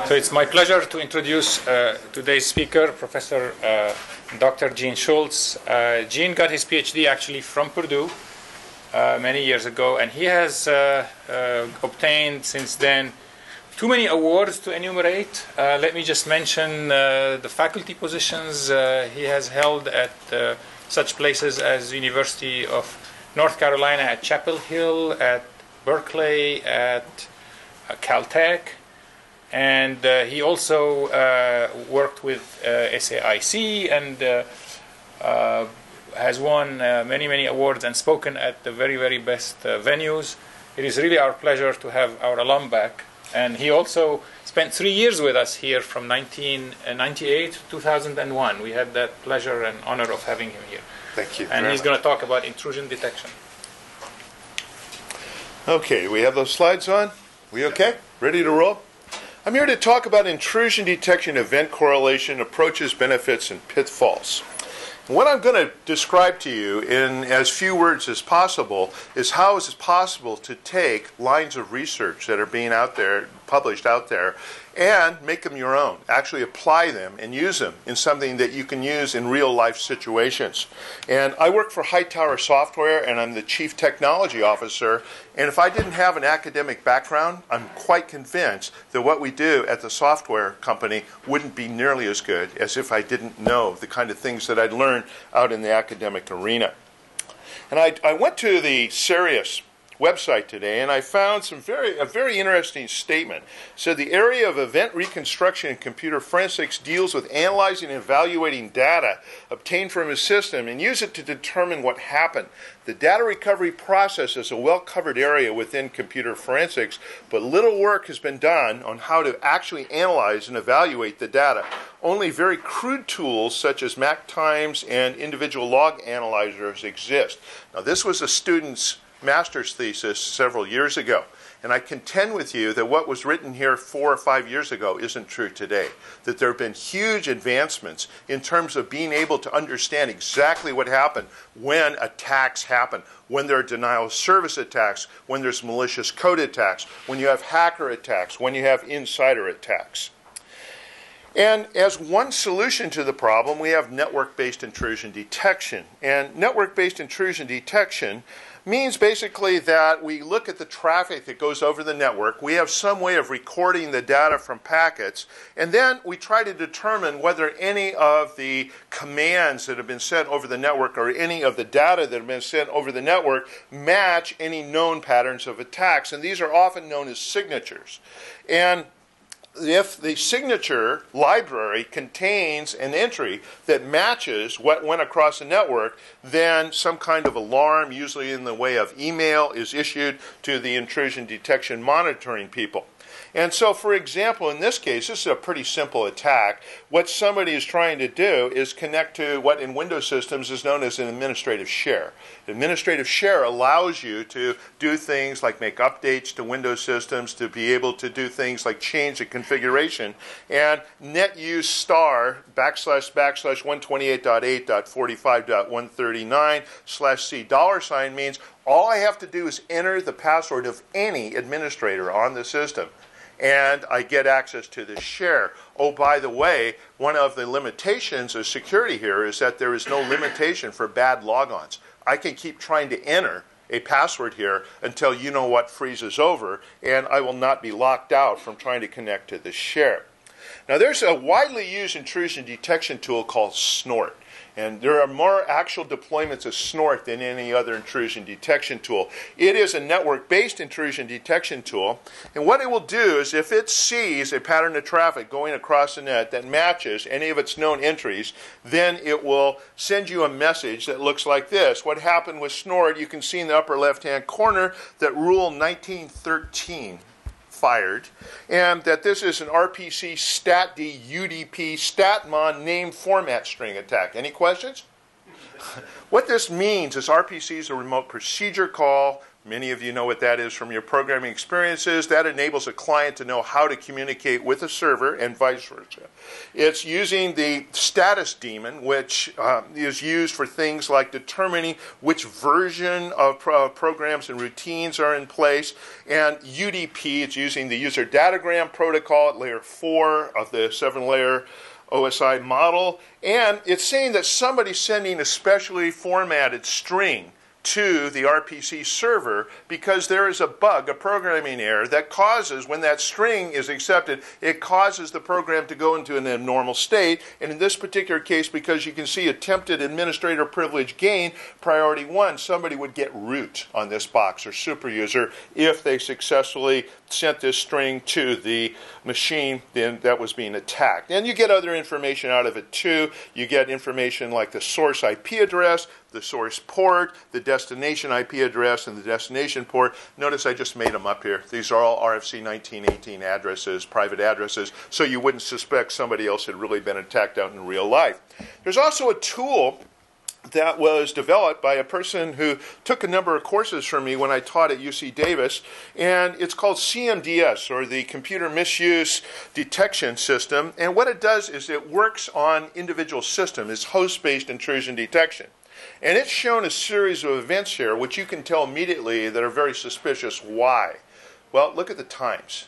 So it's my pleasure to introduce today's speaker, Professor Dr. Eugene Schultz. Gene got his PhD actually from Purdue many years ago, and he has obtained since then too many awards to enumerate. Let me just mention the faculty positions he has held at such places as University of North Carolina at Chapel Hill, at Berkeley, at Caltech. And he also worked with SAIC and has won many, many awards and spoken at the very, very best venues. It is really our pleasure to have our alum back. And he also spent 3 years with us here from 1998 to 2001. We had that pleasure and honor of having him here. Thank you. And he's going to talk about intrusion detection. Okay, we have those slides on? We okay? Ready to roll? I'm here to talk about intrusion detection, event correlation, approaches, benefits, and pitfalls. And what I'm going to describe to you in as few words as possible is how is it possible to take lines of research that are being out there, published out there, and make them your own, actually apply them and use them in something that you can use in real life situations. And I work for Hightower Software, and I'm the Chief Technology Officer. And if I didn't have an academic background, I'm quite convinced that what we do at the software company wouldn't be nearly as good as if I didn't know the kind of things that I'd learned out in the academic arena. And I went to the CERIAS website today, and I found a very interesting statement. It said the area of event reconstruction and computer forensics deals with analyzing and evaluating data obtained from a system and use it to determine what happened. The data recovery process is a well-covered area within computer forensics, but little work has been done on how to actually analyze and evaluate the data. Only very crude tools such as MAC times and individual log analyzers exist. Now, this was a student's master's thesis several years ago. And I contend with you that what was written here 4 or 5 years ago isn't true today. That there have been huge advancements in terms of being able to understand exactly what happened when attacks happen, when there are denial of service attacks, when there's malicious code attacks, when you have hacker attacks, when you have insider attacks. And as one solution to the problem, we have network-based intrusion detection. And network-based intrusion detection means basically that we look at the traffic that goes over the network. We have some way of recording the data from packets, and then we try to determine whether any of the commands that have been sent over the network or any of the data that have been sent over the network match any known patterns of attacks. And these are often known as signatures. And if the signature library contains an entry that matches what went across the network, then some kind of alarm, usually in the way of email, is issued to the intrusion detection monitoring people. And so, for example, in this case, this is a pretty simple attack. What somebody is trying to do is connect to what in Windows systems is known as an administrative share. Administrative share allows you to do things like make updates to Windows systems, to be able to do things like change the configuration. And netuse star backslash 128.8.45.139 /C $ means all I have to do is enter the password of any administrator on the system, and I get access to this share. Oh, by the way, one of the limitations of security here is that there is no limitation for bad logons. I can keep trying to enter a password here until you know what freezes over, and I will not be locked out from trying to connect to the share. Now, there's a widely used intrusion detection tool called Snort. And there are more actual deployments of Snort than any other intrusion detection tool. It is a network-based intrusion detection tool. And what it will do is if it sees a pattern of traffic going across the net that matches any of its known entries, then it will send you a message that looks like this. What happened with Snort, you can see in the upper left-hand corner that Rule 1913 fired, and that this is an RPC StatD UDP StatMon name format string attack. Any questions? What this means is RPC is a remote procedure call. Many of you know what that is from your programming experiences. That enables a client to know how to communicate with a server and vice versa. It's using the status daemon, which is used for things like determining which version of programs and routines are in place. And UDP, it's using the user datagram protocol at layer 4 of the 7-layer OSI model. And it's saying that somebody's sending a specially formatted string to the RPC server because there is a bug, a programming error, that causes, when that string is accepted, it causes the program to go into an abnormal state. And in this particular case, because you can see attempted administrator privilege gain, priority 1, somebody would get root on this box or super user if they successfully sent this string to the machine then that was being attacked. And you get other information out of it too. You get information like the source IP address, the source port, the destination IP address, and the destination port. Notice I just made them up here. These are all RFC 1918 addresses, private addresses, so you wouldn't suspect somebody else had really been attacked out in real life. There's also a tool that was developed by a person who took a number of courses from me when I taught at UC Davis, and it's called CMDS, or the Computer Misuse Detection System. And what it does is it works on individual systems. It's host-based intrusion detection. And it's shown a series of events here, which you can tell immediately that are very suspicious. Why? Well, look at the times.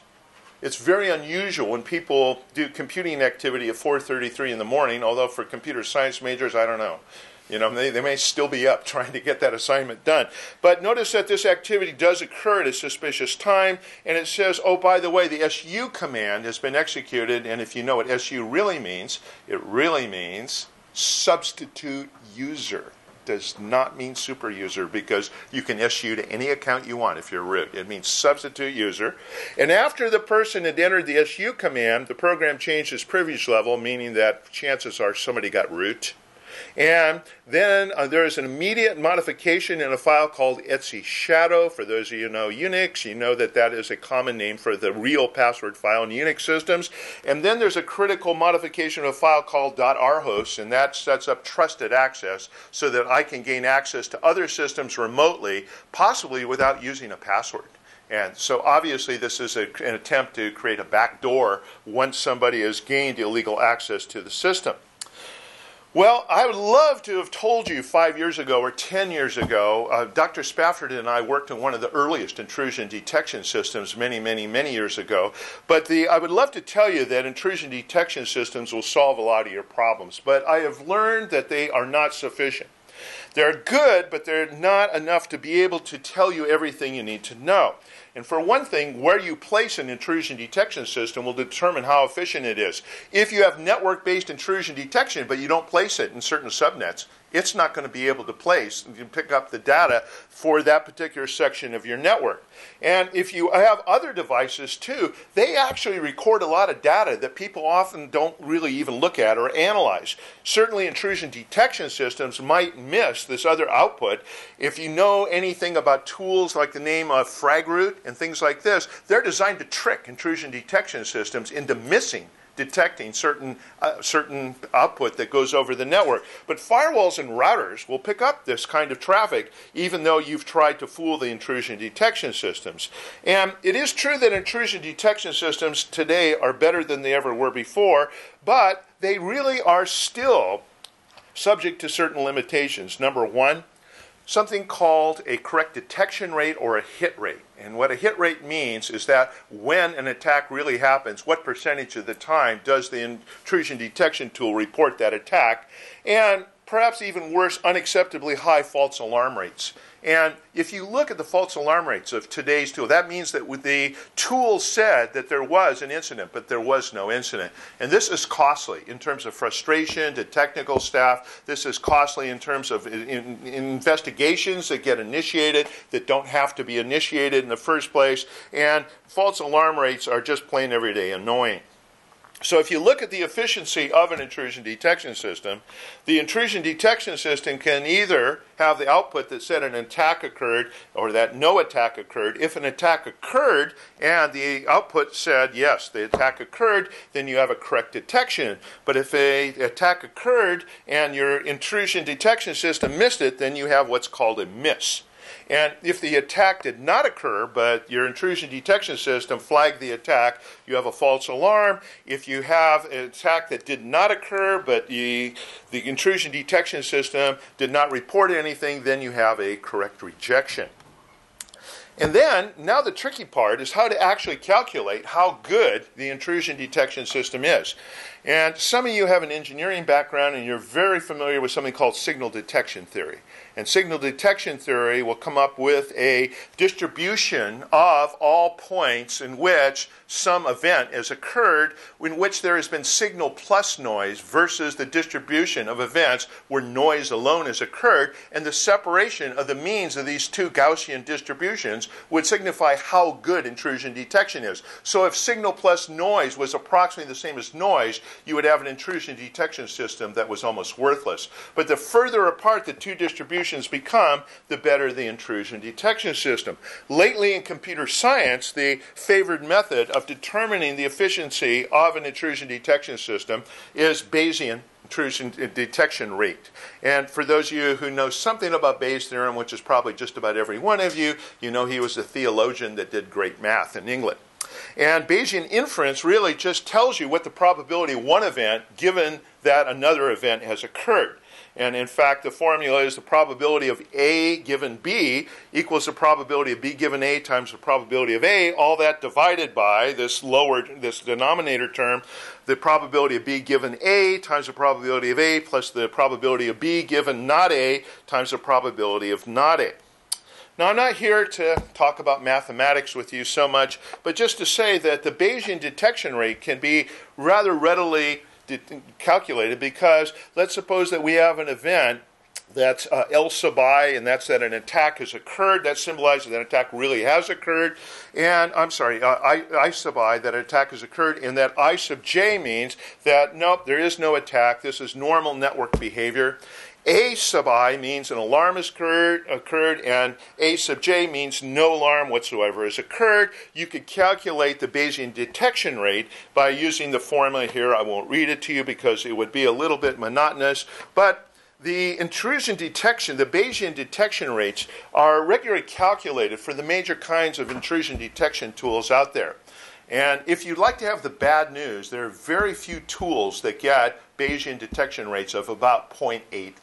It's very unusual when people do computing activity at 4:33 in the morning, although for computer science majors, I don't know. You know, they may still be up trying to get that assignment done. But notice that this activity does occur at a suspicious time, and it says, oh, by the way, the SU command has been executed, and if you know what SU really means, it really means substitute user. Does not mean super user, because you can SU to any account you want if you're root. It means substitute user. And after the person had entered the SU command, the program changed its privilege level, meaning that chances are somebody got root. And then there is an immediate modification in a file called etc shadow. For those of you who know Unix, you know that that is a common name for the real password file in Unix systems. And then there's a critical modification of a file called .rhost, and that sets up trusted access so that I can gain access to other systems remotely, possibly without using a password. And so obviously this is an attempt to create a backdoor once somebody has gained illegal access to the system. Well, I would love to have told you 5 years ago or 10 years ago, Dr. Spafford and I worked on one of the earliest intrusion detection systems many years ago. But I would love to tell you that intrusion detection systems will solve a lot of your problems. But I have learned that they are not sufficient. They're good, but they're not enough to be able to tell you everything you need to know. And for one thing, where you place an intrusion detection system will determine how efficient it is. If you have network-based intrusion detection, but you don't place it in certain subnets, it's not going to be able to place and pick up the data for that particular section of your network. And if you have other devices too, they actually record a lot of data that people often don't really even look at or analyze. Certainly intrusion detection systems might miss this other output. If you know anything about tools like the name of FragRoot and things like this, they're designed to trick intrusion detection systems into missing detecting certain output that goes over the network. But firewalls and routers will pick up this kind of traffic even though you've tried to fool the intrusion detection systems. And it is true that intrusion detection systems today are better than they ever were before, but they really are still subject to certain limitations. Number one, something called a correct detection rate or a hit rate. And what a hit rate means is that when an attack really happens, what percentage of the time does the intrusion detection tool report that attack? And perhaps even worse, unacceptably high false alarm rates. And if you look at the false alarm rates of today's tool, that means that the tool said that there was an incident, but there was no incident. And this is costly in terms of frustration to technical staff. This is costly in terms of investigations that get initiated that don't have to be initiated in the first place. And false alarm rates are just plain everyday annoying. So if you look at the efficiency of an intrusion detection system, the intrusion detection system can either have the output that said an attack occurred or that no attack occurred. If an attack occurred and the output said, yes, the attack occurred, then you have a correct detection. But if an attack occurred and your intrusion detection system missed it, then you have what's called a miss. And if the attack did not occur, but your intrusion detection system flagged the attack, you have a false alarm. If you have an attack that did not occur, but the intrusion detection system did not report anything, then you have a correct rejection. And then, now the tricky part is how to actually calculate how good the intrusion detection system is. And some of you have an engineering background and you're very familiar with something called signal detection theory. And signal detection theory will come up with a distribution of all points in which some event has occurred in which there has been signal plus noise versus the distribution of events where noise alone has occurred, and the separation of the means of these two Gaussian distributions would signify how good intrusion detection is. So if signal plus noise was approximately the same as noise, you would have an intrusion detection system that was almost worthless. But the further apart the two distributions become, the better the intrusion detection system. Lately in computer science, the favored method of determining the efficiency of an intrusion detection system is Bayesian intrusion detection rate. And for those of you who know something about Bayes' theorem, which is probably just about every one of you, you know he was a theologian that did great math in England. And Bayesian inference really just tells you what the probability of one event given that another event has occurred. And in fact, the formula is the probability of A given B equals the probability of B given A times the probability of A, all that divided by this denominator term, the probability of B given A times the probability of A plus the probability of B given not A times the probability of not A. Now, I'm not here to talk about mathematics with you so much, but just to say that the Bayesian detection rate can be rather readily calculated, because let's suppose that we have an event that's L sub I, and that's that an attack has occurred. That symbolizes that an attack really has occurred. And I sub I, that an attack has occurred, and that I sub j means that nope, there is no attack. This is normal network behavior. A sub I means an alarm has occurred, and A sub j means no alarm whatsoever has occurred. You could calculate the Bayesian detection rate by using the formula here. I won't read it to you because it would be a little bit monotonous, but the intrusion detection, the Bayesian detection rates, are regularly calculated for the major kinds of intrusion detection tools out there. And if you'd like to have the bad news, there are very few tools that get Bayesian detection rates of about 0.80.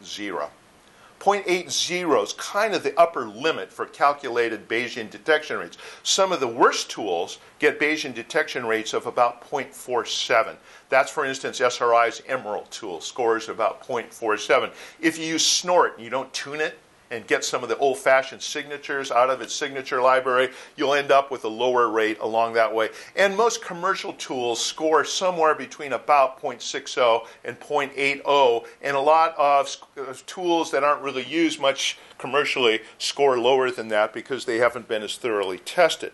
0.80 is kind of the upper limit for calculated Bayesian detection rates. Some of the worst tools get Bayesian detection rates of about 0.47. That's, for instance, SRI's Emerald tool scores about 0.47. If you use Snort and you don't tune it and get some of the old-fashioned signatures out of its signature library, you'll end up with a lower rate along that way. And most commercial tools score somewhere between about 0.60 and 0.80, and a lot of tools that aren't really used much commercially score lower than that because they haven't been as thoroughly tested.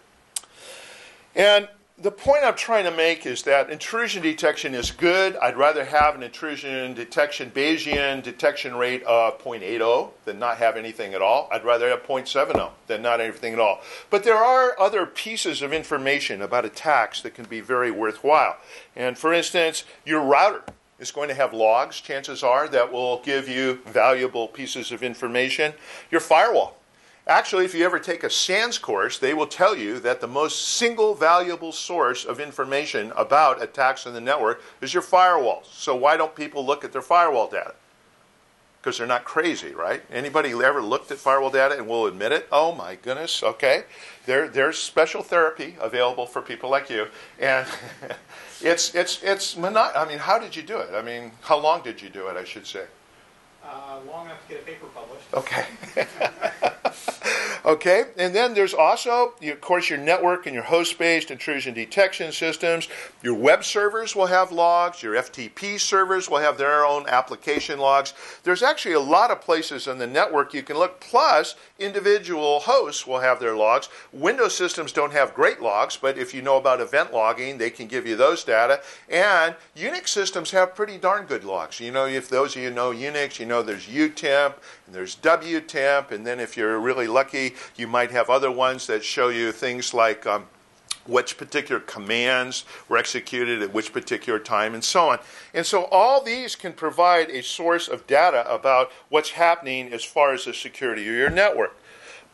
And the point I'm trying to make is that intrusion detection is good. I'd rather have an intrusion detection Bayesian detection rate of 0.80 than not have anything at all. I'd rather have 0.70 than not anything at all. But there are other pieces of information about attacks that can be very worthwhile. And for instance, your router is going to have logs, chances are, that will give you valuable pieces of information. Your firewall. Actually, if you ever take a SANS course, they will tell you that the most single valuable source of information about attacks on the network is your firewalls. So why don't people look at their firewall data? Because they're not crazy, right? Anybody ever looked at firewall data and will admit it? Oh my goodness, okay. There's special therapy available for people like you. And I mean, how did you do it? I mean, how long did you do it, I should say? Long enough to get a paper published. Okay. Okay, and then there's also, of course, your network and your host-based intrusion detection systems. Your web servers will have logs. Your FTP servers will have their own application logs. There's actually a lot of places on the network you can look, plus individual hosts will have their logs. Windows systems don't have great logs, but if you know about event logging, they can give you those data. And Unix systems have pretty darn good logs. You know, if those of you know Unix, you know there's utemp, and there's wtemp, and then if you're really lucky, you might have other ones that show you things like which particular commands were executed at which particular time, and so on. And so all these can provide a source of data about what's happening as far as the security of your network.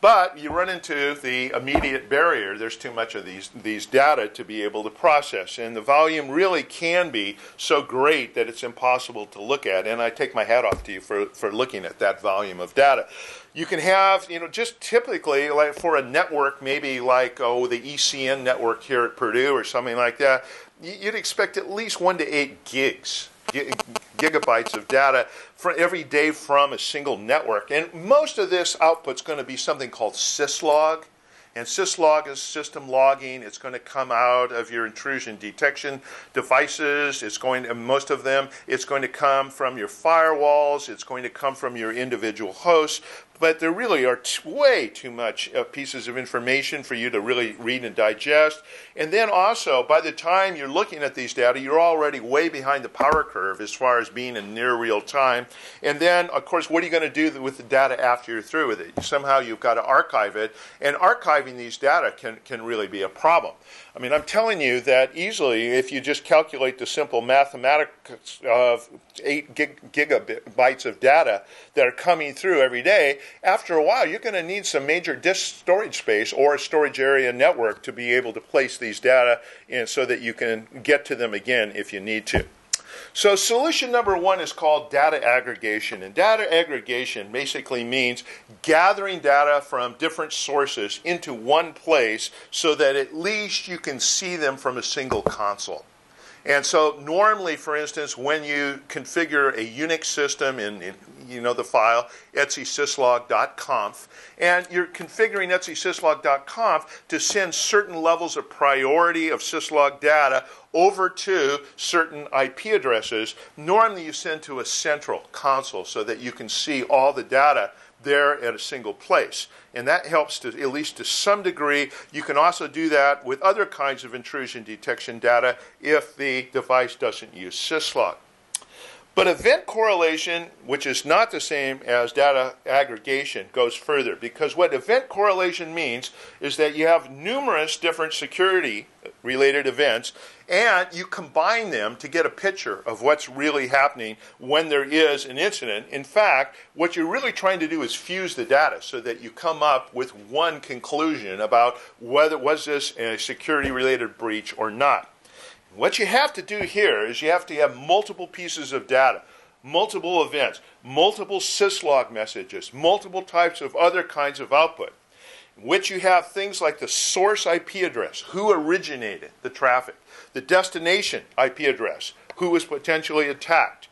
But you run into the immediate barrier. There's too much of these data to be able to process. And the volume really can be so great that it's impossible to look at. And I take my hat off to you for looking at that volume of data. You can have, just typically, like for a network, maybe like, the ECN network here at Purdue or something like that, you'd expect at least 1 to 8 gigabytes of data for every day from a single network. And most of this output's going to be something called syslog. And syslog is system logging. It's going to come out of your intrusion detection devices. Most of them, it's going to come from your firewalls. It's going to come from your individual hosts. But there really are way too much pieces of information for you to really read and digest. And then also, by the time you're looking at these data, you're already way behind the power curve as far as being in near real time. And then, of course, what are you going to do with the data after you're through with it? Somehow you've got to archive it. And archiving these data can really be a problem. I mean, I'm telling you that easily, if you just calculate the simple mathematics of 8 gigabytes of data that are coming through every day, after a while, you're going to need some major disk storage space or a storage area network to be able to place these data in so that you can get to them again if you need to. So solution number 1 is called data aggregation. And data aggregation basically means gathering data from different sources into one place so that at least you can see them from a single console. And so normally, for instance, when you configure a Unix system in the file etsysyslog.conf, and you're configuring etsysyslog.conf to send certain levels of priority of syslog data over to certain IP addresses, normally you send to a central console so that you can see all the data there at a single place. And that helps to, at least to some degree. You can also do that with other kinds of intrusion detection data if the device doesn't use syslog. But event correlation, which is not the same as data aggregation, goes further, because what event correlation means is that you have numerous different security-related events, and you combine them to get a picture of what's really happening when there is an incident. In fact, what you're really trying to do is fuse the data so that you come up with one conclusion about whether was this a security-related breach or not. What you have to do here is you have to have multiple pieces of data, multiple events, multiple syslog messages, multiple types of other kinds of output, in which you have things like the source IP address, who originated the traffic, the destination IP address, who was potentially attacked,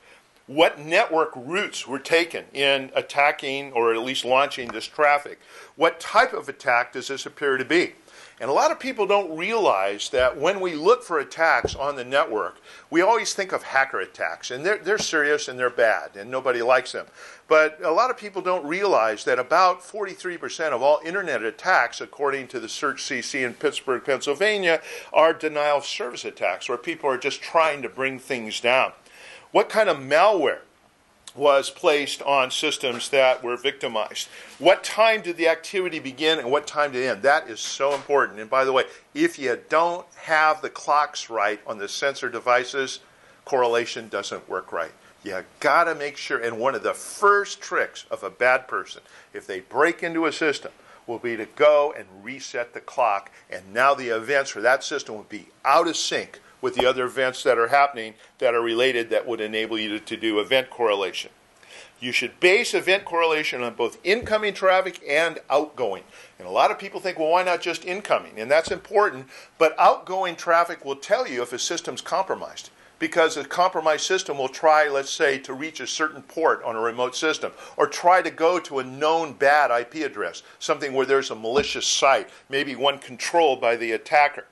what network routes were taken in attacking or at least launching this traffic, what type of attack does this appear to be. And a lot of people don't realize that when we look for attacks on the network, we always think of hacker attacks. And they're serious and they're bad, and nobody likes them. But a lot of people don't realize that about 43% of all internet attacks, according to the Search CC in Pittsburgh, Pennsylvania, are denial of service attacks, where people are just trying to bring things down. What kind of malware was placed on systems that were victimized? What time did the activity begin and what time did it end? That is so important. And by the way, if you don't have the clocks right on the sensor devices, correlation doesn't work right. You got to make sure, and one of the first tricks of a bad person, if they break into a system, will be to go and reset the clock, and now the events for that system will be out of sync with the other events that are happening that are related that would enable you to do event correlation. You should base event correlation on both incoming traffic and outgoing. And a lot of people think, well, why not just incoming? And that's important, but outgoing traffic will tell you if a system's compromised. Because a compromised system will try, let's say, to reach a certain port on a remote system, or try to go to a known bad IP address, something where there's a malicious site, maybe one controlled by the attacker.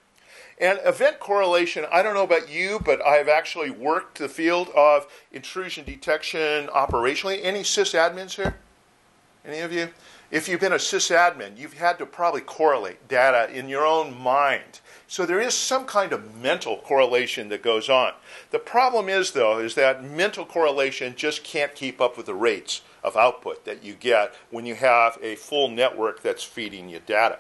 And event correlation, I don't know about you, but I've actually worked the field of intrusion detection operationally. Any sysadmins here? Any of you? If you've been a sysadmin, you've had to probably correlate data in your own mind. So there is some kind of mental correlation that goes on. The problem is, though, is that mental correlation just can't keep up with the rates of output that you get when you have a full network that's feeding you data.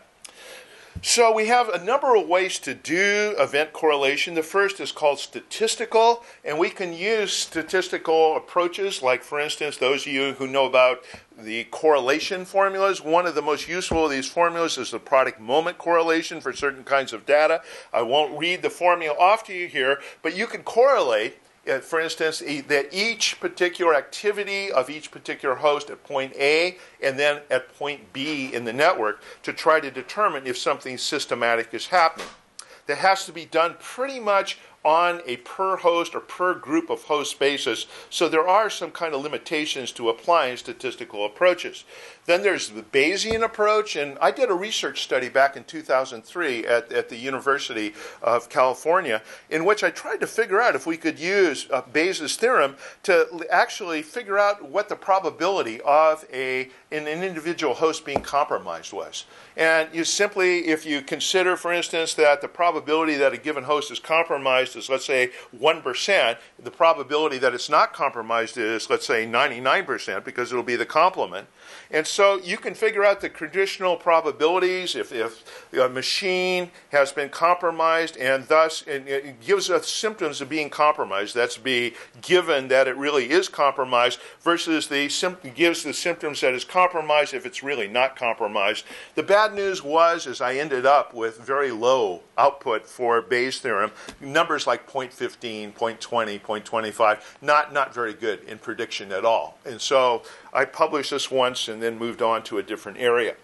So we have a number of ways to do event correlation. The first is called statistical, and we can use statistical approaches, like, for instance, those of you who know about the correlation formulas. One of the most useful of these formulas is the product moment correlation for certain kinds of data. I won't read the formula off to you here, but you can correlate, for instance, that each particular activity of each particular host at point A and then at point B in the network to try to determine if something systematic is happening. That has to be done pretty much on a per host or per group of host basis, so there are some kind of limitations to applying statistical approaches. Then there's the Bayesian approach, and I did a research study back in 2003 at the University of California, in which I tried to figure out if we could use Bayes' theorem to actually figure out what the probability of an individual host being compromised was. And you simply, if you consider, for instance, that the probability that a given host is compromised is, let's say, 1%, the probability that it's not compromised is, let's say, 99%, because it'll be the complement. And so you can figure out the traditional probabilities if a machine has been compromised, and thus it gives us symptoms of being compromised. That's be given that it really is compromised, versus gives the symptoms that it's compromised if it's really not compromised. The bad news is I ended up with very low output for Bayes' theorem, numbers like 0.15, 0.20, 0.25, not very good in prediction at all. And so I published this once and then moved on to a different area.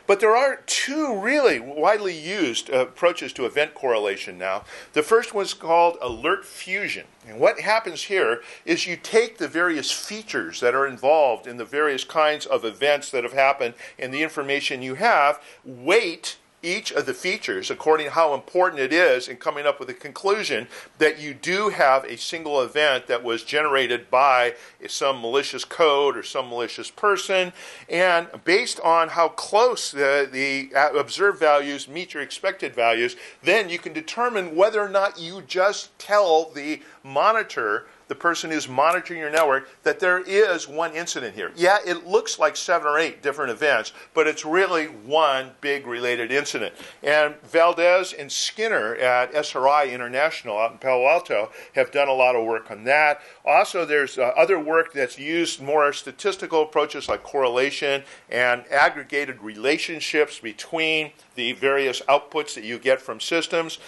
But there are two really widely used approaches to event correlation now. The first one's called alert fusion. And what happens here is you take the various features that are involved in the various kinds of events that have happened and the information you have, weight each of the features according to how important it is, and coming up with a conclusion that you do have a single event that was generated by some malicious code or some malicious person, and based on how close the observed values meet your expected values, then you can determine whether or not you just tell the monitor, the person who's monitoring your network, that there is one incident here. Yeah, it looks like 7 or 8 different events, but it's really one big related incident. And Valdez and Skinner at SRI International out in Palo Alto have done a lot of work on that. Also, there's other work that's used more statistical approaches like correlation and aggregated relationships between the various outputs that you get from systems.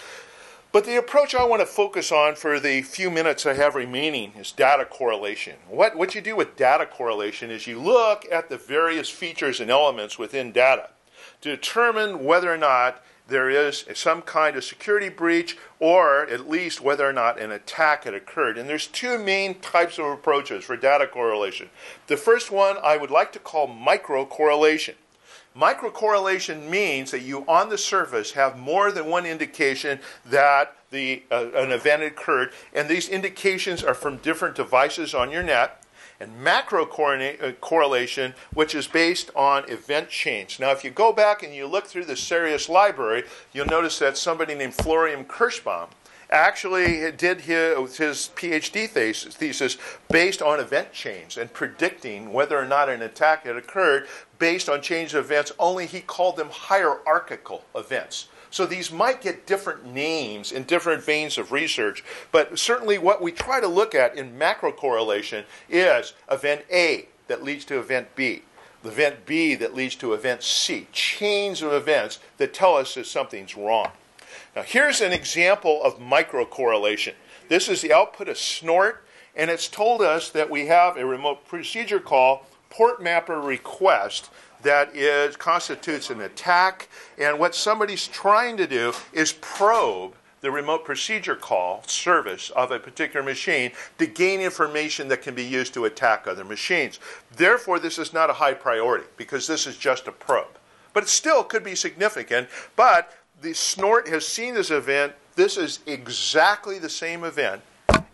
But the approach I want to focus on for the few minutes I have remaining is data correlation. What you do with data correlation is you look at the various features and elements within data to determine whether or not there is some kind of security breach, or at least whether or not an attack had occurred. And there's two main types of approaches for data correlation. The first one I would like to call micro correlation. Microcorrelation means that you, on the surface, have more than one indication that an event occurred, and these indications are from different devices on your net. And macro correlation, which is based on event change. Now, if you go back and you look through the CERIAS library, you'll notice that somebody named Florian Kirschbaum actually did his PhD thesis based on event change and predicting whether or not an attack had occurred based on change of events, only he called them hierarchical events. So these might get different names in different veins of research, but certainly what we try to look at in macro correlation is event A that leads to event B, event B that leads to event C, chains of events that tell us that something's wrong. Now here's an example of micro correlation. This is the output of snort, and it's told us that we have a remote procedure call, port mapper request, that constitutes an attack, and what somebody's trying to do is probe the remote procedure call service of a particular machine to gain information that can be used to attack other machines. Therefore, this is not a high priority because this is just a probe. But it still could be significant, but the snort has seen this event. This is exactly the same event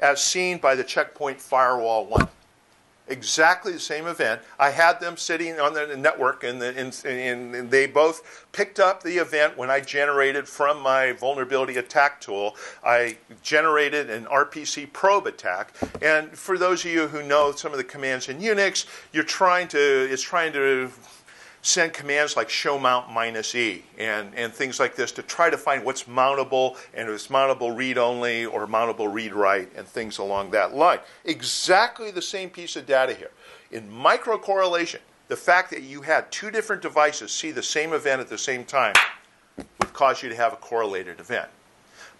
as seen by the checkpoint firewall 1. Exactly the same event. I had them sitting on the network, and they both picked up the event when I generated from my vulnerability attack tool. I generated an RPC probe attack. And for those of you who know some of the commands in Unix, it's trying to send commands like show mount -e and things like this to try to find what's mountable, and if it's mountable read-only or mountable read-write and things along that line. Exactly the same piece of data here. In microcorrelation, the fact that you had two different devices see the same event at the same time would cause you to have a correlated event.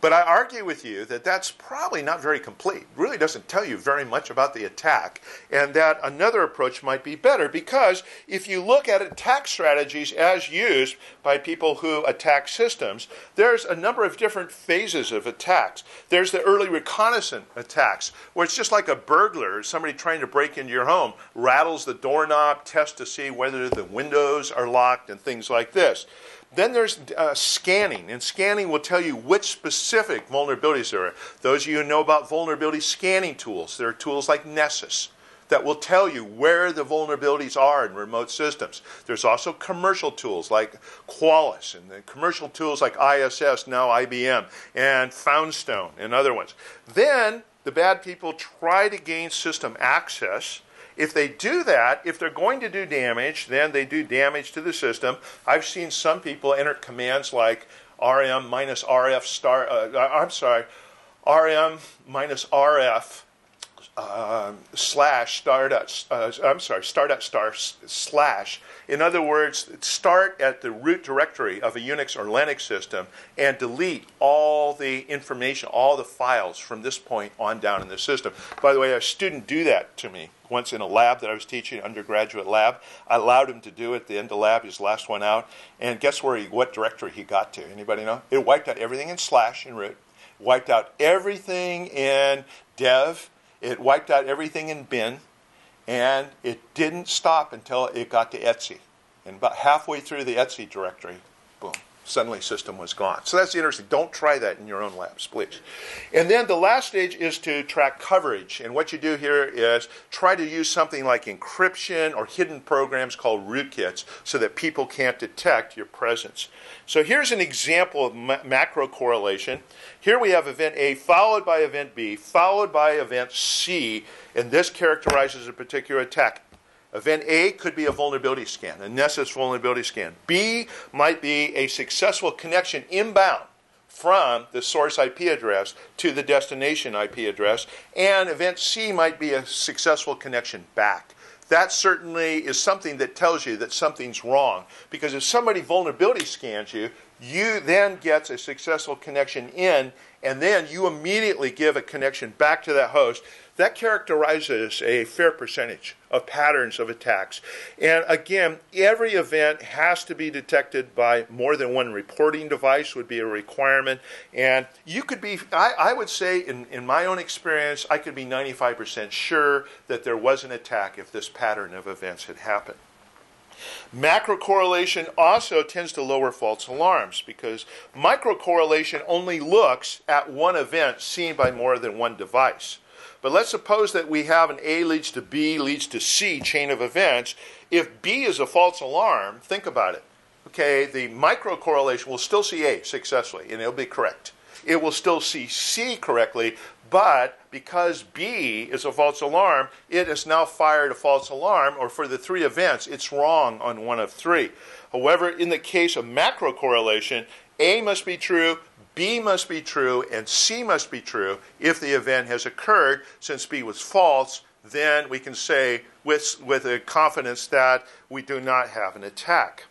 But I argue with you that that's probably not very complete. It really doesn't tell you very much about the attack, and that another approach might be better, because if you look at attack strategies as used by people who attack systems, there's a number of different phases of attacks. There's the early reconnaissance attacks, where it's just like a burglar, somebody trying to break into your home, rattles the doorknob, tests to see whether the windows are locked and things like this. Then there's scanning, and scanning will tell you which specific vulnerabilities there are. Those of you who know about vulnerability scanning tools, there are tools like Nessus that will tell you where the vulnerabilities are in remote systems. There's also commercial tools like Qualys, and the commercial tools like ISS, now IBM, and Foundstone, and other ones. Then the bad people try to gain system access. If they do that, if they're going to do damage, then they do damage to the system. I've seen some people enter commands like rm minus rf star, rm minus rf slash start@star/. In other words, start at the root directory of a Unix or Linux system and delete all the information, all the files from this point on down in the system. By the way, a student do that to me once in a lab that I was teaching, undergraduate lab. I allowed him to do it at the end of lab, his last one out, and guess what directory he got to? Anybody know? It wiped out everything in slash in root, wiped out everything in dev, it wiped out everything in bin, and it didn't stop until it got to Etsy. And about halfway through the Etsy directory, boom, suddenly system was gone. So that's interesting. Don't try that in your own labs, please. And then the last stage is to track coverage. And what you do here is try to use something like encryption or hidden programs called rootkits so that people can't detect your presence. So here's an example of macro correlation. Here we have event A followed by event B, followed by event C, and this characterizes a particular attack. Event A could be a vulnerability scan, a Nessus vulnerability scan. B might be a successful connection inbound from the source IP address to the destination IP address. And event C might be a successful connection back. That certainly is something that tells you that something's wrong. Because if somebody vulnerability scans you, you then get a successful connection in, and then you immediately give a connection back to that host. That characterizes a fair percentage of patterns of attacks. And again, every event has to be detected by more than one reporting device would be a requirement. And you could be, I would say in my own experience, I could be 95% sure that there was an attack if this pattern of events had happened. Macrocorrelation also tends to lower false alarms because microcorrelation only looks at one event seen by more than one device. But let's suppose that we have an A leads to B leads to C chain of events. If B is a false alarm, think about it. Okay, the microcorrelation will still see A successfully, and it'll be correct. It will still see C correctly, but because B is a false alarm, it has now fired a false alarm, or for the three events, it's wrong on one of three. However, in the case of macrocorrelation, A must be true, B must be true, and C must be true if the event has occurred. Since B was false, then we can say with a confidence that we do not have an attack.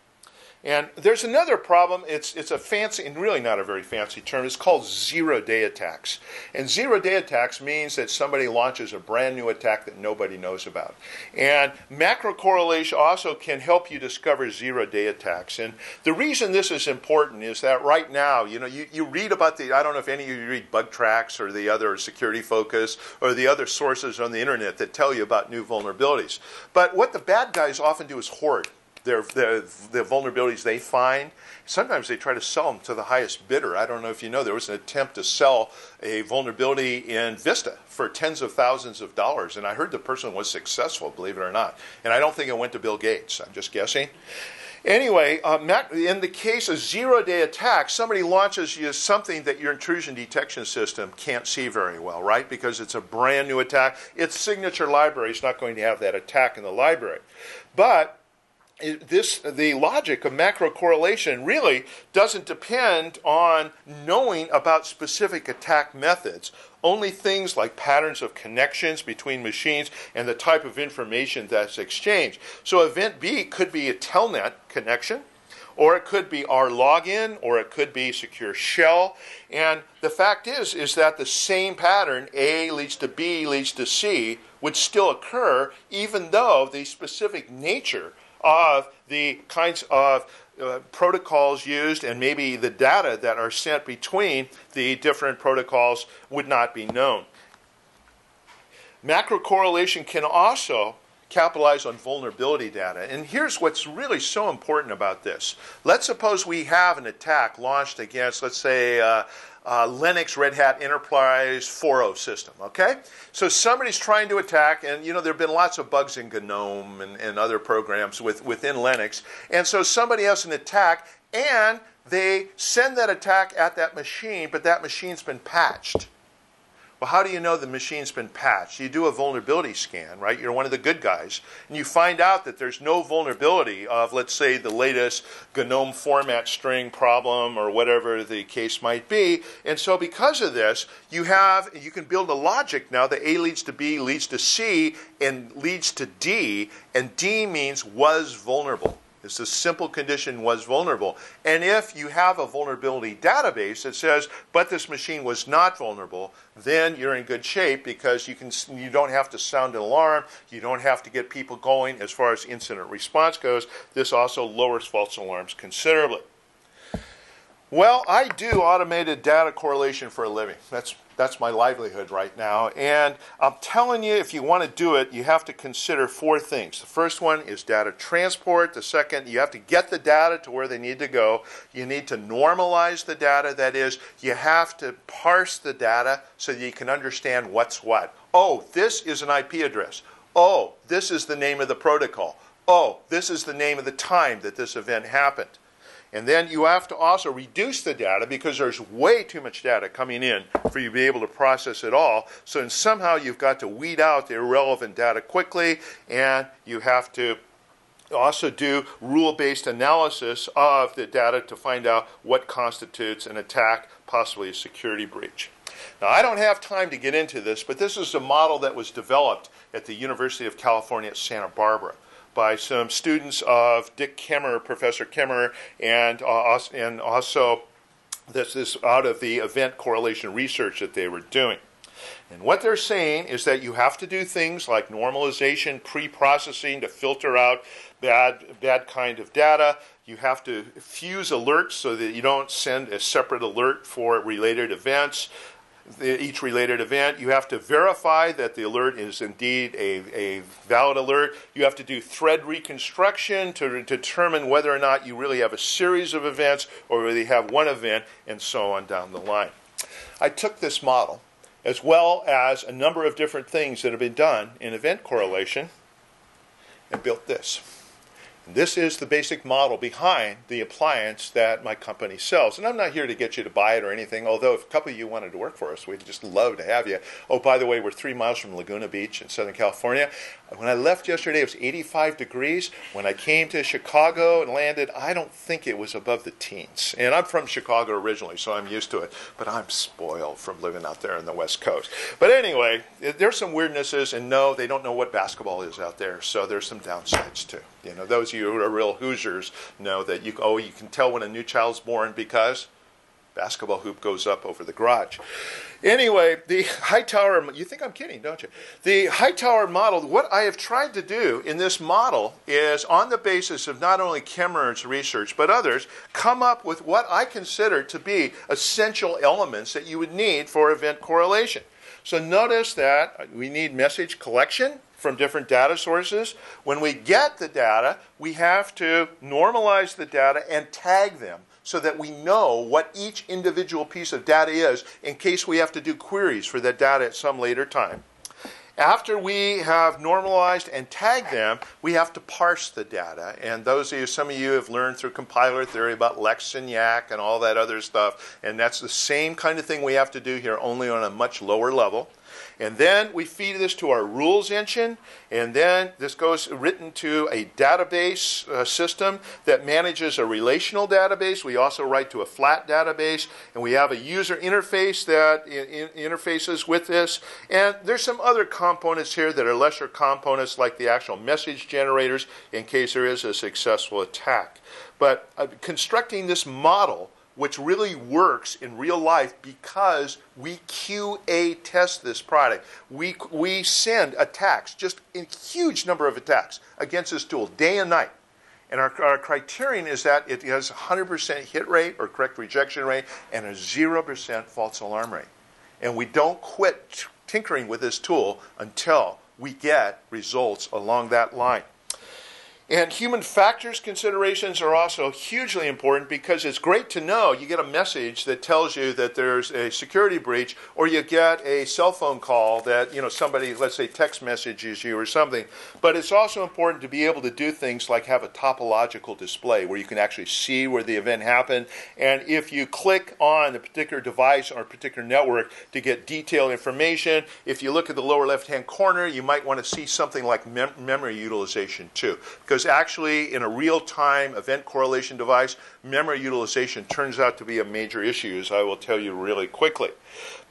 And there's another problem. It's a fancy, and really not a very fancy term. It's called zero-day attacks. And zero-day attacks means that somebody launches a brand new attack that nobody knows about. And macrocorrelation also can help you discover zero-day attacks. And the reason this is important is that right now, you read about I don't know if any of you read Bug Tracks or the other Security Focus or the other sources on the internet that tell you about new vulnerabilities. But what the bad guys often do is hoard the vulnerabilities they find. Sometimes they try to sell them to the highest bidder. I don't know if you know, there was an attempt to sell a vulnerability in Vista for tens of thousands of dollars, and I heard the person was successful, believe it or not. And I don't think it went to Bill Gates. I'm just guessing. Anyway, in the case of zero-day attacks, somebody launches you something that your intrusion detection system can't see very well, right? Because it's a brand new attack. Its signature library is not going to have that attack in the library. But the logic of macrocorrelation really doesn't depend on knowing about specific attack methods. Only things like patterns of connections between machines and the type of information that's exchanged. So event B could be a telnet connection, or it could be our login, or it could be secure shell. And the fact is that the same pattern, A leads to B leads to C, would still occur even though the specific nature of the kinds of protocols used and maybe the data that are sent between the different protocols would not be known. Macrocorrelation can also capitalize on vulnerability data. And here's what's really so important about this. Let's suppose we have an attack launched against, let's say, Linux Red Hat Enterprise 4.0 system, okay? So somebody's trying to attack, and there have been lots of bugs in GNOME and other programs within Linux, and so somebody has an attack, and they send that attack at that machine, but that machine's been patched. Well, how do you know the machine's been patched? You do a vulnerability scan, right? You're one of the good guys. And you find out that there's no vulnerability of, let's say, the latest GNOME format string problem or whatever the case might be. And so because of this, you can build a logic now that A leads to B, leads to C, and leads to D. And D means was vulnerable. It's a simple condition, was vulnerable. And if you have a vulnerability database that says, but this machine was not vulnerable, then you're in good shape because you don't have to sound an alarm. You don't have to get people going as far as incident response goes. This also lowers false alarms considerably. Well, I do automated data correlation for a living. That's my livelihood right now. And I'm telling you, if you want to do it, you have to consider four things. The first one is data transport. The second, you have to get the data to where they need to go. You need to normalize the data. That is, you have to parse the data so that you can understand what's what. Oh, this is an IP address. Oh, this is the name of the protocol. Oh, this is the name of the time that this event happened. And then you have to also reduce the data because there's way too much data coming in for you to be able to process it all. So somehow you've got to weed out the irrelevant data quickly, and you have to also do rule-based analysis of the data to find out what constitutes an attack, possibly a security breach. Now, I don't have time to get into this, but this is a model that was developed at the University of California at Santa Barbara by some students of Dick Kemmer, Professor Kemmer, and also this is out of the event correlation research that they were doing. And what they're saying is that you have to do things like normalization, pre-processing to filter out bad kind of data. You have to fuse alerts so that you don't send a separate alert for related events. each related event. You have to verify that the alert is indeed a valid alert. You have to do thread reconstruction to determine whether or not you really have a series of events or whether you have one event, and so on down the line. I took this model, as well as a number of different things that have been done in event correlation, and built this. This is the basic model behind the appliance that my company sells. And I'm not here to get you to buy it or anything, although if a couple of you wanted to work for us, we'd just love to have you. Oh, by the way, we're 3 miles from Laguna Beach in Southern California. When I left yesterday, it was 85 degrees. When I came to Chicago and landed, I don't think it was above the teens. And I'm from Chicago originally, so I'm used to it. But I'm spoiled from living out there on the West Coast. But anyway, there's some weirdnesses, and no, they don't know what basketball is out there, so there's some downsides too. You know, those of you who are real Hoosiers know that you can tell when a new child's born because basketball hoop goes up over the garage. Anyway, the Hightower, you think I'm kidding, don't you? The Hightower model, what I have tried to do in this model is, on the basis of not only Kemmer's research but others, come up with what I consider to be essential elements that you would need for event correlation. So notice that we need message collection from different data sources. When we get the data, we have to normalize the data and tag them so that we know what each individual piece of data is in case we have to do queries for that data at some later time. After we have normalized and tagged them, we have to parse the data. And some of you have learned through compiler theory about Lex and Yak and all that other stuff. And that's the same kind of thing we have to do here, only on a much lower level. And then we feed this to our rules engine, and then this goes written to a database system that manages a relational database. We also write to a flat database, and we have a user interface that interfaces with this. And there's some other components here that are lesser components, like the actual message generators, in case there is a successful attack. But constructing this model, which really works in real life because we QA test this product. We send attacks, just a huge number of attacks against this tool day and night. And our criterion is that it has 100% hit rate or correct rejection rate and a 0% false alarm rate. And we don't quit tinkering with this tool until we get results along that line. And human factors considerations are also hugely important because it's great to know you get a message that tells you that there's a security breach, or you get a cell phone call that, somebody, let's say, text messages you or something. But it's also important to be able to do things like have a topological display where you can actually see where the event happened. And if you click on a particular device or a particular network to get detailed information, if you look at the lower left-hand corner, you might want to see something like memory utilization too. Because actually, in a real-time event correlation device, memory utilization turns out to be a major issue, as I will tell you really quickly.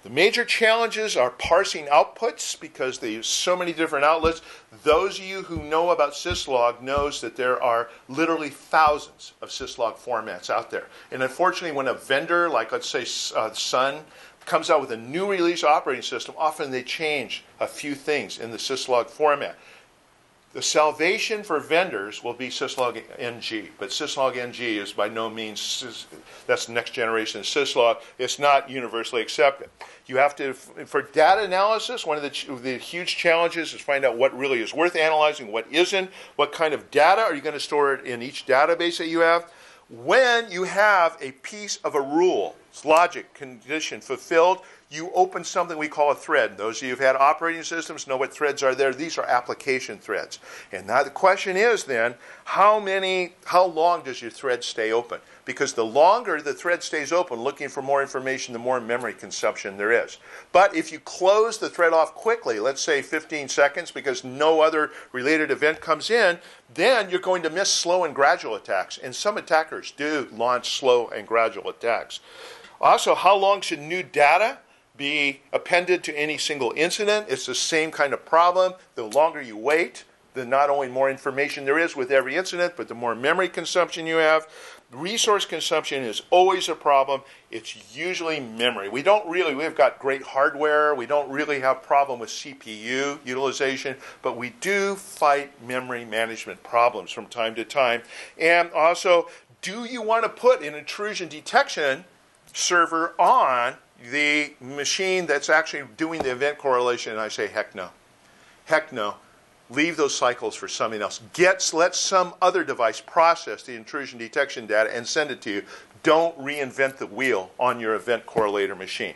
The major challenges are parsing outputs because they use so many different outlets. Those of you who know about syslog knows that there are literally thousands of syslog formats out there. And unfortunately, when a vendor, like let's say Sun, comes out with a new release operating system, often they change a few things in the syslog format. The salvation for vendors will be syslog NG, but syslog NG is by no means, that's the next generation of syslog. It's not universally accepted. You have to, for data analysis, one of the huge challenges is find out what really is worth analyzing, what isn't, what kind of data are you going to store in each database that you have. When you have a piece of a rule, logic, condition fulfilled, you open something we call a thread. Those of you who've had operating systems know what threads are there. These are application threads. And now the question is then, how long does your thread stay open? Because the longer the thread stays open looking for more information, the more memory consumption there is. But if you close the thread off quickly, let's say 15 seconds, because no other related event comes in, then you're going to miss slow and gradual attacks. And some attackers do launch slow and gradual attacks. Also, how long should new data be appended to any single incident? It's the same kind of problem. The longer you wait, the not only more information there is with every incident, but the more memory consumption you have. Resource consumption is always a problem. It's usually memory. We've got great hardware. We don't really have a problem with CPU utilization, but we do fight memory management problems from time to time. And also, do you want to put an intrusion detection server on the machine that's actually doing the event correlation, and I say, heck no. Heck no. Leave those cycles for something else. Let some other device process the intrusion detection data and send it to you. Don't reinvent the wheel on your event correlator machine.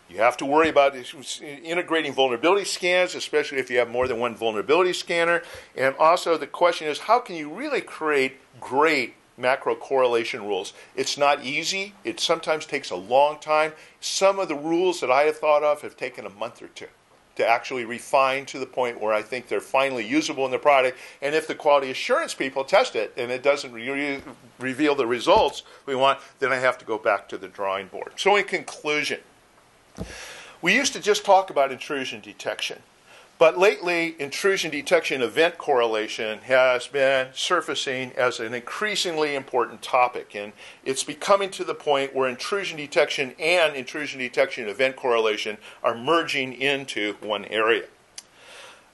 You have to worry about integrating vulnerability scans, especially if you have more than one vulnerability scanner. And also the question is, how can you really create great macro correlation rules? It's not easy. It sometimes takes a long time. Some of the rules that I have thought of have taken a month or two to actually refine to the point where I think they're finally usable in the product. And if the quality assurance people test it and it doesn't reveal the results we want, then I have to go back to the drawing board. So in conclusion, we used to just talk about intrusion detection. But lately, intrusion detection event correlation has been surfacing as an increasingly important topic. And it's becoming to the point where intrusion detection and intrusion detection event correlation are merging into one area.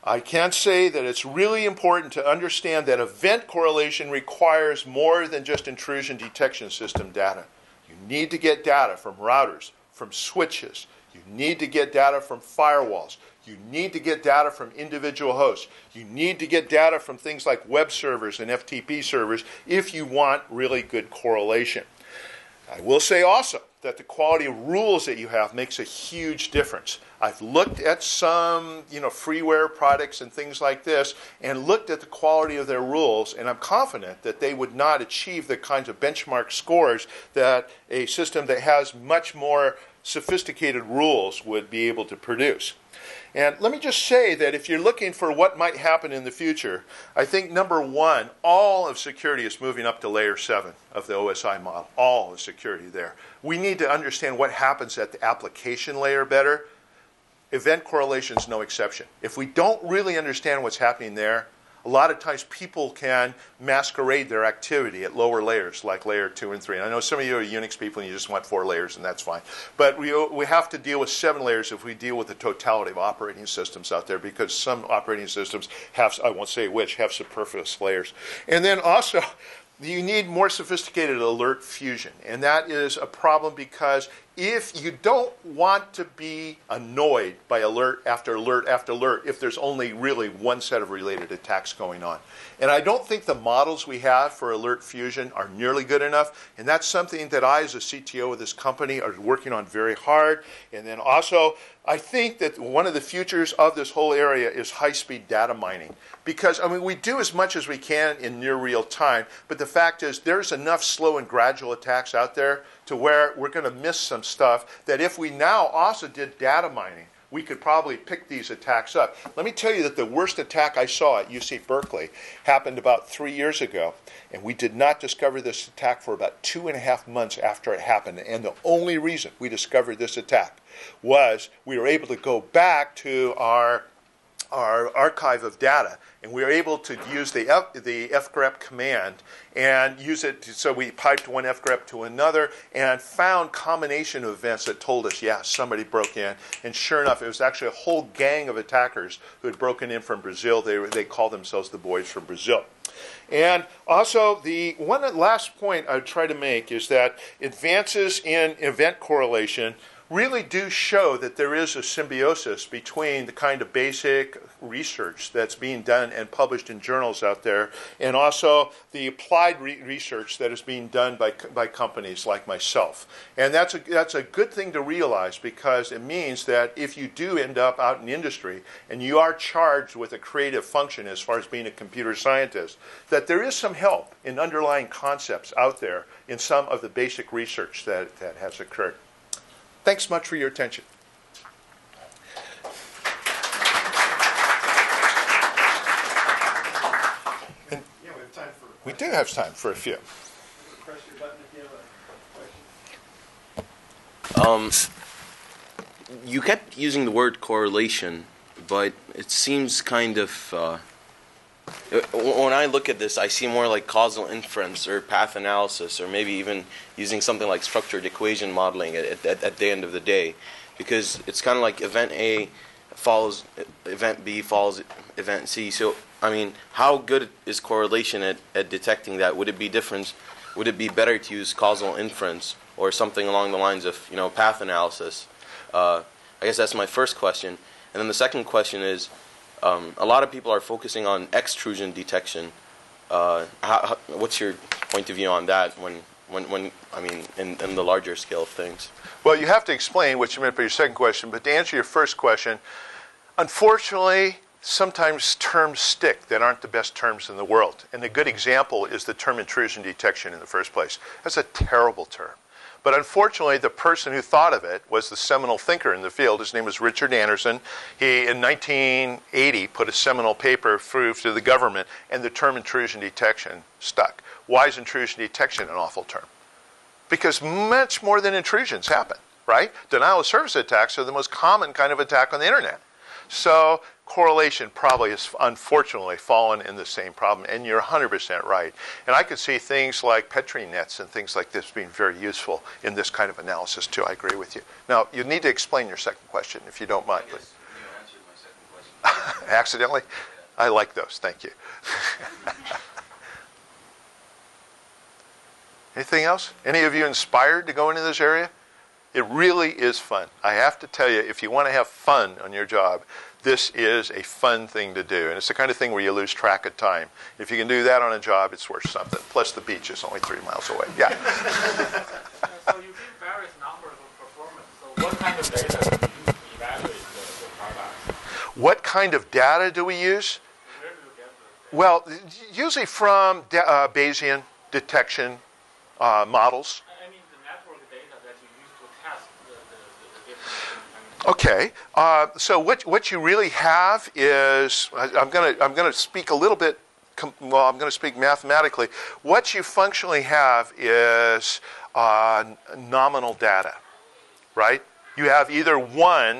I can say that it's really important to understand that event correlation requires more than just intrusion detection system data. You need to get data from routers, from switches. You need to get data from firewalls. You need to get data from individual hosts. You need to get data from things like web servers and FTP servers if you want really good correlation. I will say also that the quality of rules that you have makes a huge difference. I've looked at some freeware products and things like this and looked at the quality of their rules, and I'm confident that they would not achieve the kinds of benchmark scores that a system that has much more sophisticated rules would be able to produce. And let me just say that if you're looking for what might happen in the future, I think number one, all of security is moving up to layer 7 of the OSI model. All of security there. We need to understand what happens at the application layer better. Event correlation is no exception. If we don't really understand what's happening there, a lot of times people can masquerade their activity at lower layers, like layer 2 and 3. And I know some of you are Unix people and you just want 4 layers, and that's fine. But we have to deal with 7 layers if we deal with the totality of operating systems out there, because some operating systems have, I won't say which, have superfluous layers. And then also, you need more sophisticated alert fusion. And that is a problem because if you don't want to be annoyed by alert after alert after alert if there's only really one set of related attacks going on. And I don't think the models we have for alert fusion are nearly good enough. And that's something that I, as a CTO of this company, are working on very hard. And then also, I think that one of the futures of this whole area is high-speed data mining. Because, we do as much as we can in near real time, but the fact is there's enough slow and gradual attacks out there to where we're going to miss some stuff that if we now also did data mining, we could probably pick these attacks up. Let me tell you that the worst attack I saw at UC Berkeley happened about 3 years ago, and we did not discover this attack for about 2.5 months after it happened. And the only reason we discovered this attack was we were able to go back to our archive of data, and we were able to use the fgrep command and use it. So we piped one fgrep to another and found combination of events that told us, yeah, somebody broke in. And sure enough, it was actually a whole gang of attackers who had broken in from Brazil. They called themselves the boys from Brazil. And also, the one last point I would try to make is that advances in event correlation really do show that there is a symbiosis between the kind of basic research that's being done and published in journals out there, and also the applied research that is being done by companies like myself. And that's a good thing to realize, because it means that if you do end up out in industry and you are charged with a creative function as far as being a computer scientist, that there is some help in underlying concepts out there in some of the basic research that has occurred. Thanks much for your attention. And Yeah, we have time for. we do have time for a few. Press your button if you have a question. You kept using the word correlation, but it seems kind of, when I look at this, I see more like causal inference or path analysis, or maybe even using something like structured equation modeling at the end of the day, because it's kind of like event A follows event B follows event C. So, how good is correlation at detecting that? Would it be different? Would it be better to use causal inference or something along the lines of path analysis I guess that's my first question. And then the second question is, a lot of people are focusing on extrusion detection. What's your point of view on that when I mean, in the larger scale of things? Well, you have to explain what you meant by your second question, but to answer your first question, unfortunately, sometimes terms stick that aren't the best terms in the world. And a good example is the term intrusion detection in the first place. That's a terrible term. But unfortunately, the person who thought of it was the seminal thinker in the field. His name was Richard Anderson. He, in 1980, put a seminal paper through to the government, and the term intrusion detection stuck. Why is intrusion detection an awful term? Because much more than intrusions happen, right? Denial of service attacks are the most common kind of attack on the internet. So correlation probably has unfortunately fallen in the same problem, and you're 100% right. And I could see things like Petri nets and things like this being very useful in this kind of analysis too. I agree with you. Now, you need to explain your second question, if you don't mind. I guess you answered my second question. Accidentally? I like those. Thank you. Anything else? Any of you inspired to go into this area? It really is fun. I have to tell you, if you want to have fun on your job, this is a fun thing to do. And it's the kind of thing where you lose track of time. If you can do that on a job, it's worth something. Plus the beach is only 3 miles away. Yeah. So you give various numbers of performance. So what kind of data do you use to evaluate the product? What kind of data do we use? Where do you get the data? Well, usually from Bayesian detection models. I mean the network data that you use to test the different. Okay, so what you really have is I'm going to speak a little bit. Well, I'm going to speak mathematically. What you functionally have is nominal data, right? You have either 1,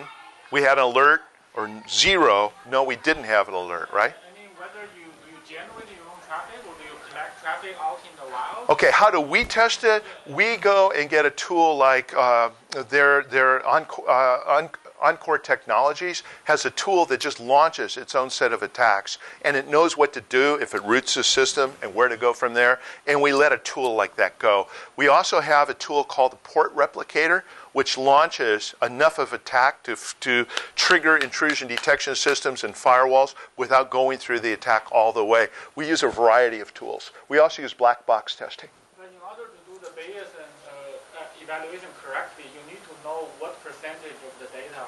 we had an alert, or 0, no, we didn't have an alert, right? I mean whether you generate your own traffic or do you collect traffic out in the wild? Okay, how do we test it? We go and get a tool like their Encore Technologies has a tool that just launches its own set of attacks, and it knows what to do if it roots the system and where to go from there, and we let a tool like that go. We also have a tool called the Port Replicator, which launches enough of attack to trigger intrusion detection systems and firewalls without going through the attack all the way. We use a variety of tools. We also use black box testing. But in order to do the Bayesian evaluation correctly, you need to know what percentage of the data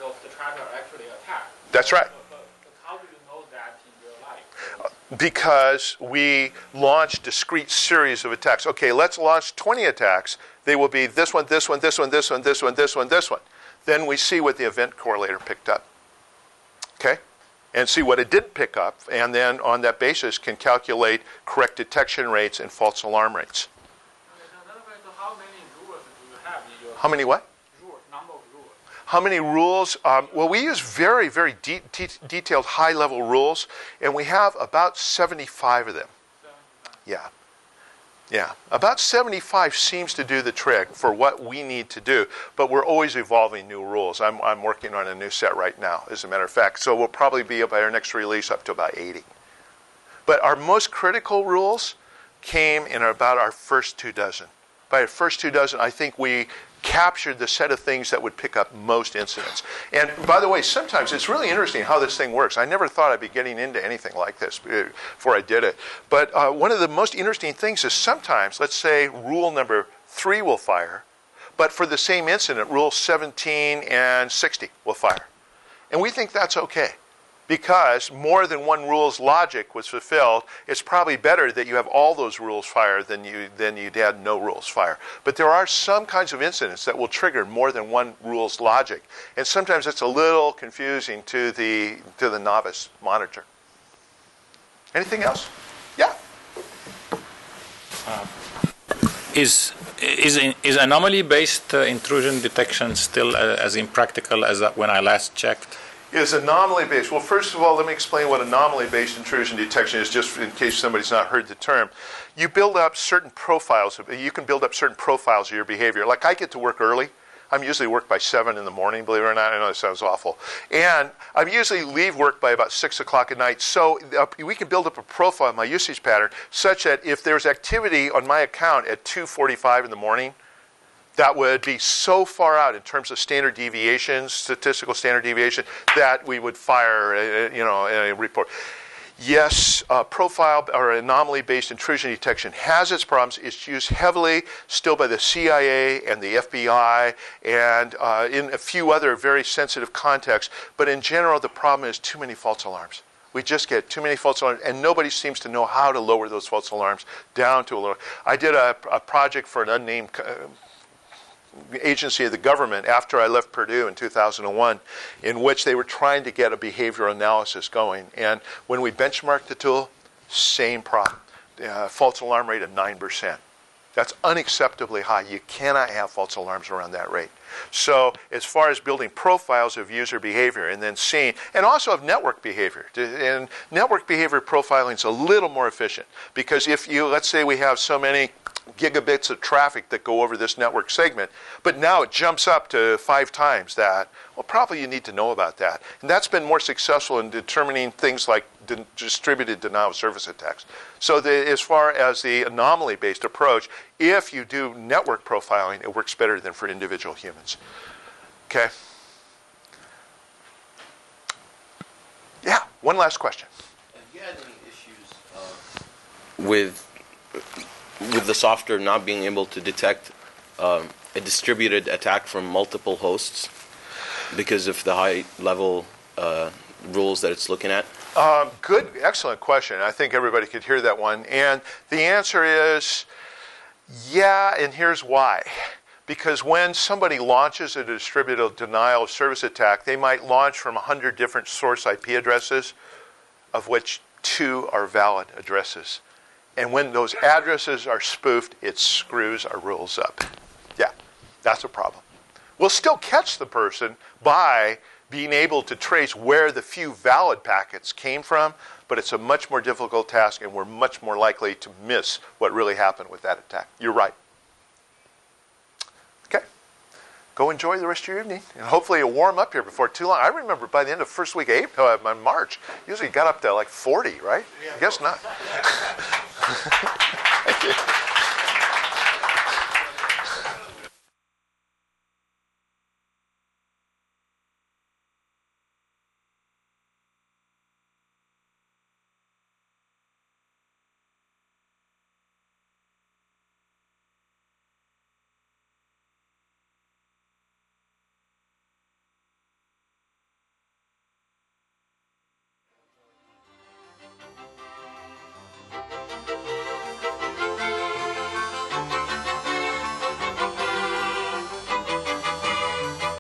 of the traffic are actually attacked. That's right. But how do you know that in real life? Because we launch discrete series of attacks. Okay, let's launch 20 attacks. They will be this one, this one, this one, this one, this one, this one, this one. Then we see what the event correlator picked up. Okay? And see what it didn't pick up, and then on that basis can calculate correct detection rates and false alarm rates. Another way, so how many rules do you have in your How many what? rules, number of rules? How many rules? Well, we use very, very detailed high-level rules, and we have about 75 of them. Yeah. Yeah. About 75 seems to do the trick for what we need to do, but we're always evolving new rules. I'm working on a new set right now, as a matter of fact, so we'll probably be, by our next release, up to about 80. But our most critical rules came in about our first 2 dozen. By our first 2 dozen, I think we captured the set of things that would pick up most incidents. And by the way, sometimes it's really interesting how this thing works. I never thought I'd be getting into anything like this before I did it. But one of the most interesting things is sometimes, let's say, rule number 3 will fire, but for the same incident, rule 17 and 60 will fire. And we think that's okay. Because more than one rule's logic was fulfilled, it's probably better that you have all those rules fire than you'd had no rules fire. But there are some kinds of incidents that will trigger more than one rule's logic, and sometimes it's a little confusing to the novice monitor. Anything else? Yeah. Is anomaly-based intrusion detection still as impractical as when I last checked? Is anomaly-based. Well, first of all, let me explain what anomaly-based intrusion detection is, just in case somebody's not heard the term. You build up certain profiles. You can build up certain profiles of your behavior. Like I get to work early. I'm usually work by 7 in the morning, believe it or not. I know it sounds awful. And I usually leave work by about 6 o'clock at night. So we can build up a profile, my usage pattern, such that if there's activity on my account at 2:45 in the morning, that would be so far out in terms of standard deviation, statistical standard deviation, that we would fire a report. Yes, profile or anomaly-based intrusion detection has its problems. It's used heavily still by the CIA and the FBI and in a few other very sensitive contexts. But in general, the problem is too many false alarms. We just get too many false alarms, and nobody seems to know how to lower those false alarms down to a lower. I did a project for an unnamed agency of the government after I left Purdue in 2001, in which they were trying to get a behavioral analysis going. And when we benchmarked the tool, same problem. False alarm rate of 9%. That's unacceptably high. You cannot have false alarms around that rate. So as far as building profiles of user behavior and then seeing, and also of network behavior, and network behavior profiling is a little more efficient, because if you, let's say we have so many gigabits of traffic that go over this network segment, but now it jumps up to 5 times that, well, probably you need to know about that. And that's been more successful in determining things like distributed denial of service attacks. So as far as the anomaly-based approach, if you do network profiling, it works better than for individual humans. Okay? Yeah, one last question. Have you had any issues with the software not being able to detect a distributed attack from multiple hosts because of the high-level rules that it's looking at? Good, excellent question. I think everybody could hear that one. And the answer is, yeah, and here's why. Because when somebody launches a distributed denial of service attack, they might launch from 100 different source IP addresses, of which 2 are valid addresses. And when those addresses are spoofed, it screws our rules up. Yeah, that's a problem. We'll still catch the person by being able to trace where the few valid packets came from, but it's a much more difficult task, and we're much more likely to miss what really happened with that attack. You're right. Okay. Go enjoy the rest of your evening, and hopefully you'll warm up here before too long. I remember by the end of first week of April, in March, usually got up to like 40, right? Yeah. I guess not. Thank you.